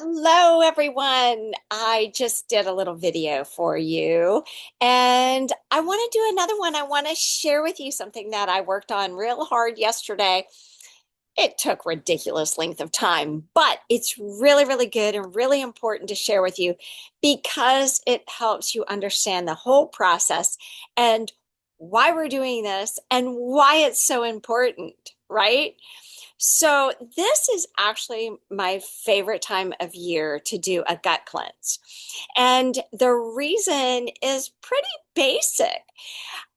Hello, everyone. I just did a little video for you, and I want to do another one. I want to share with you something that I worked on real hard yesterday. It took ridiculous length of time, but it's really, really good and really important to share with you because it helps you understand the whole process and why we're doing this and why it's so important, right? So, this is actually my favorite time of year to do a gut cleanse. And the reason is pretty basic.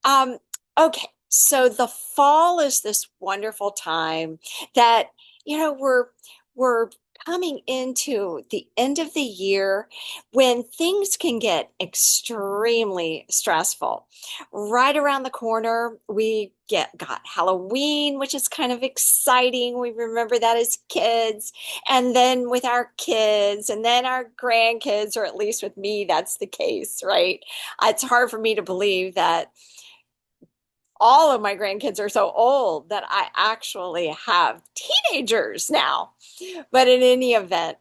Um, okay, so the fall is this wonderful time that, we're coming into the end of the year when things can get extremely stressful. Right around the corner, we got Halloween, which is kind of exciting. We remember that as kids, and then with our kids, and then our grandkids, or at least with me, that's the case, right? It's hard for me to believe that all of my grandkids are so old that I actually have teenagers now. But in any event,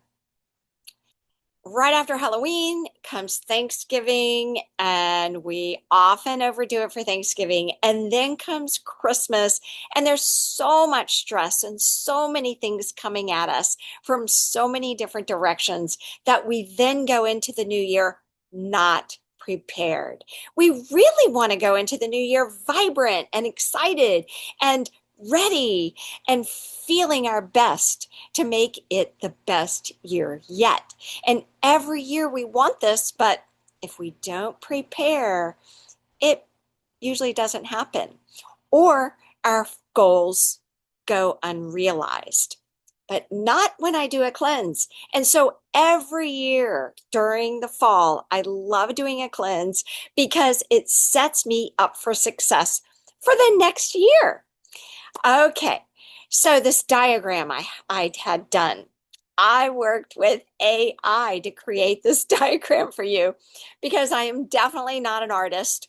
right after Halloween comes Thanksgiving, and we often overdo it for Thanksgiving. And then comes Christmas, and there's so much stress and so many things coming at us from so many different directions that we then go into the new year not prepared. We really want to go into the new year vibrant and excited and ready and feeling our best to make it the best year yet. And every year we want this, but if we don't prepare, it usually doesn't happen. Or our goals go unrealized. But not when I do a cleanse. And so every year during the fall, I love doing a cleanse because it sets me up for success for the next year. Okay, so this diagram I had done, I worked with AI to create this diagram for you because I am definitely not an artist.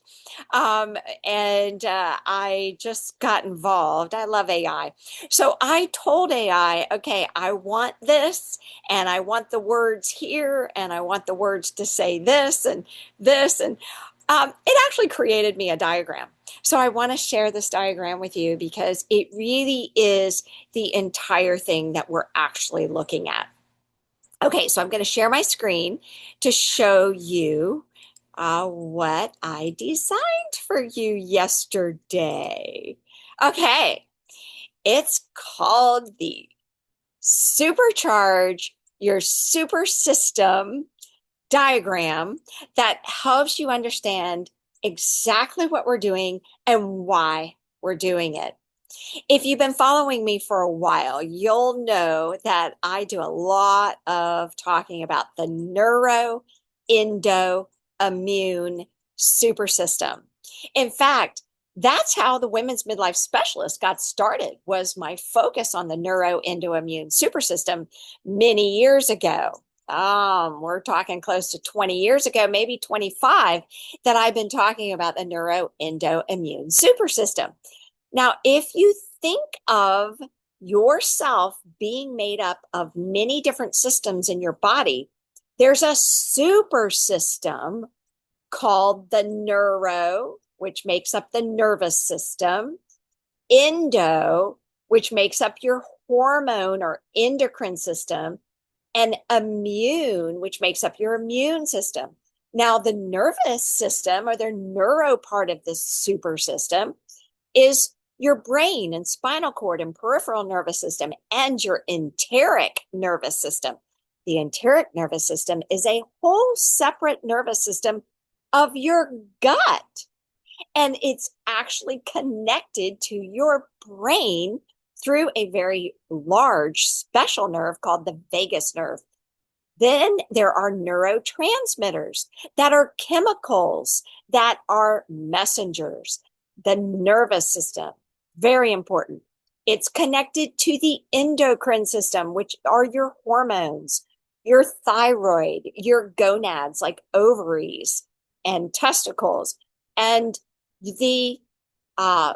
And I just got involved. I love AI. So I told AI, okay, I want this, and I want the words here, and I want the words to say this and this. And it actually created me a diagram. So I want to share this diagram with you because it really is the entire thing that we're actually looking at. Okay, so I'm going to share my screen to show you what I designed for you yesterday. Okay, it's called the Supercharge Your Super System diagram that helps you understand exactly what we're doing and why we're doing it. If you've been following me for a while, you'll know that I do a lot of talking about the neuro-endo-immune super system. In fact, that's how the women's midlife specialist got started, was my focus on the neuro-endo-immune super system many years ago. We're talking close to 20 years ago, maybe 25, that I've been talking about the neuro-endo-immune super system. Now, if you think of yourself being made up of many different systems in your body, there's a super system called the neuro, which makes up the nervous system, endo, which makes up your hormone or endocrine system, and immune, which makes up your immune system. Now, the nervous system, or the neuro part of this super system, is your brain and spinal cord and peripheral nervous system and your enteric nervous system. The enteric nervous system is a whole separate nervous system of your gut. And it's actually connected to your brain through a very large special nerve called the vagus nerve. Then there are neurotransmitters that are chemicals that are messengers. The nervous system, very important. It's connected to the endocrine system, which are your hormones, your thyroid, your gonads, like ovaries and testicles, and the uh,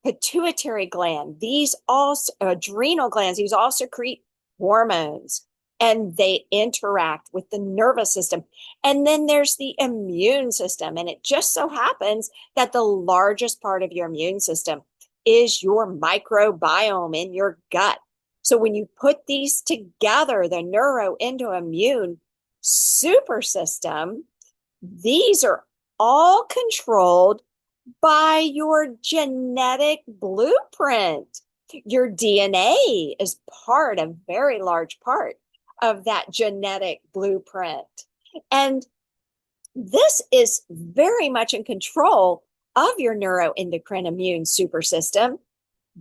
pituitary gland. These also, adrenal glands, these all secrete hormones. and they interact with the nervous system. And then there's the immune system. And it just so happens that the largest part of your immune system is your microbiome in your gut. So when you put these together, the neuro-endo-immune super system, these are all controlled by your genetic blueprint. Your DNA is a very large part of that genetic blueprint. And this is very much in control of your neuroendocrine immune super system.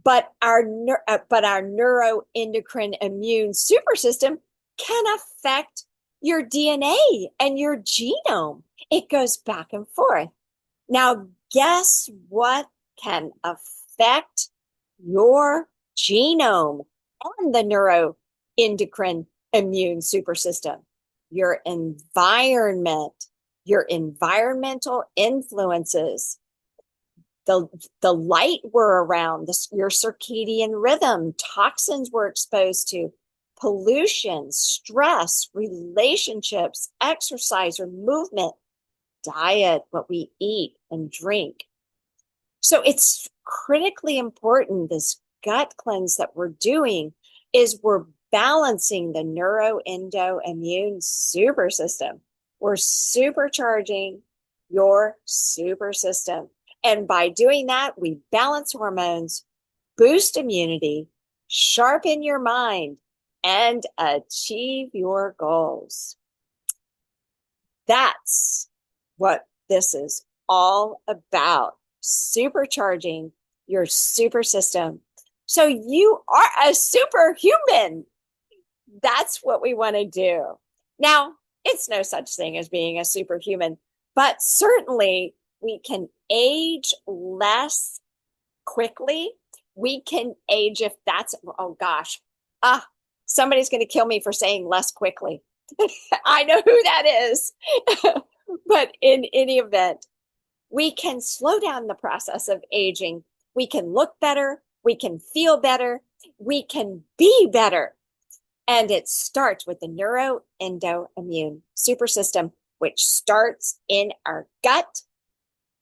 But our neuroendocrine immune super system can affect your DNA and your genome. It goes back and forth. Now, guess what can affect your genome and the neuroendocrine immune super system? Your environment, your environmental influences, the light we're around, your circadian rhythm, toxins we're exposed to, pollution, stress, relationships, exercise or movement, diet, what we eat and drink. So it's critically important, this gut cleanse that we're doing is we're balancing the neuro-endo-immune super system. We're supercharging your super system. And by doing that, we balance hormones, boost immunity, sharpen your mind, and achieve your goals. That's what this is all about, supercharging your super system. So you are a superhuman. That's what we want to do. Now, it's no such thing as being a superhuman, but certainly we can age less quickly. We can age if that's, oh gosh, somebody's going to kill me for saying less quickly. I know who that is. But in any event, we can slow down the process of aging. We can look better. We can feel better. We can be better. And it starts with the neuro-endo-immune super system, which starts in our gut,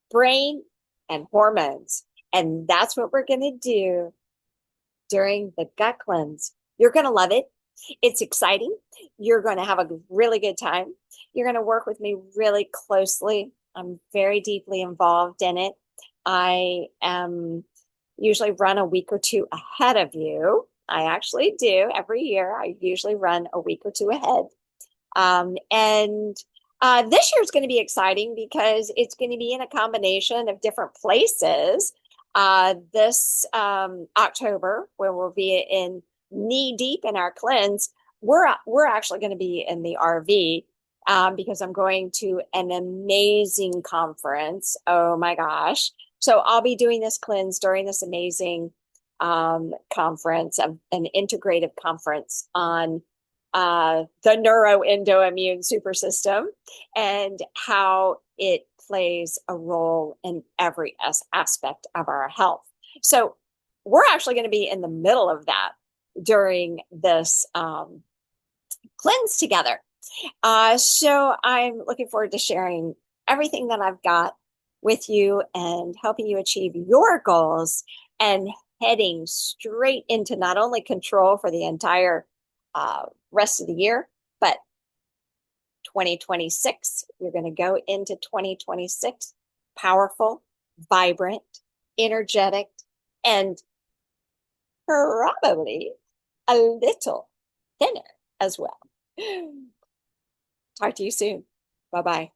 brain, and hormones. And that's what we're going to do during the gut cleanse. You're going to love it. It's exciting. You're going to have a really good time. You're going to work with me really closely. I'm very deeply involved in it. I am usually run a week or two ahead of you. I actually do every year. I usually run a week or two ahead. And this year is going to be exciting because it's going to be in a combination of different places. This October, where we'll be in knee deep in our cleanse, we're actually going to be in the RV because I'm going to an amazing conference. Oh my gosh. So I'll be doing this cleanse during this amazing conference, an integrative conference on the neuro-endo-immune super system and how it plays a role in every aspect of our health. So we're actually going to be in the middle of that during this cleanse together. So I'm looking forward to sharing everything that I've got with you and helping you achieve your goals and heading straight into not only control for the entire rest of the year, but 2026, you're going to go into 2026 powerful, vibrant, energetic, and probably a little thinner as well. Talk to you soon. Bye-bye.